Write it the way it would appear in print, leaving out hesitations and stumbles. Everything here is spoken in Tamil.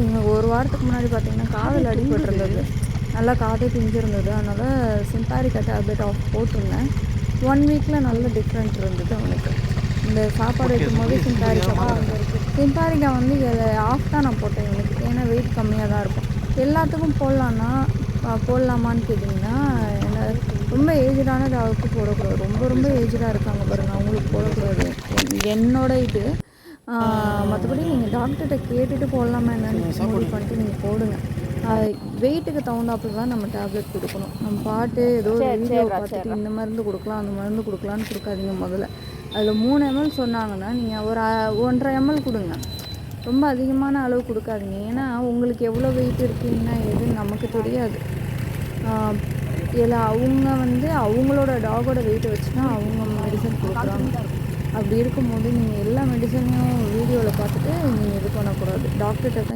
இவங்க ஒரு வாரத்துக்கு முன்னாடி பார்த்தீங்கன்னா காதில் அடிபட்டிருந்தது, நல்லா காதே பிஞ்சிருந்தது. அதனால் சிம்பாரிக்கா டேப்லெட் போட்டிருந்தேன். 1 வீக்கில் நல்ல டிஃப்ரெண்ட் இருந்தது அவனுக்கு. இந்த சாப்பாடு வைக்கும்போது சிம்பாரிக்கா வந்து ஆஃப் தான் நான் போட்டேன் இவனுக்கு. ஏன்னா வெயிட் கம்மியாக தான் இருக்கும். எல்லாத்துக்கும் போடலாமான்னு கேட்டிங்கன்னா, என்ன ரொம்ப ஏஜ்டான டாகுக்கு போடக்கூடாது. ரொம்ப ஏஜ்டாக இருக்காங்க பாருங்கள், அவங்களுக்கு போடக்கூடாது. என்னோட இது மற்றபடி நீங்கள் டாக்டர்கிட்ட கேட்டுட்டு போடலாமா என்னன்னு முடிவு பண்ணிட்டு நீங்கள் போடுங்க. வெயிட்டுக்கு தகுந்தாப்புல தான் நம்ம டேப்லெட் கொடுக்கணும். நம்ம பாட்டு ஏதோ ஒரு வீடியோ பார்த்துட்டு இந்த மருந்து கொடுக்கலாம் அந்த மருந்து கொடுக்கலான்னு கொடுக்காதீங்க. முதல்ல அதில் 3 ml சொன்னாங்கன்னா நீங்கள் ஒரு 1.5 ml கொடுங்க. ரொம்ப அதிகமான அளவு கொடுக்காதீங்க. ஏன்னா உங்களுக்கு எவ்வளோ வெயிட் இருக்கீங்கன்னா எதுன்னு நமக்கு தெரியாது. இதில் அவங்க வந்து அவங்களோட டாகோட வெயிட்டை வச்சு தான் அவங்க மெடிசன் கொடுக்குறாங்க. அப்படி இருக்கும்போது நீங்கள் எல்லா மெடிசனையும் வீடியோவில் பார்த்துட்டு நீங்கள் இது பண்ணக்கூடாது. டாக்டர்கிட்ட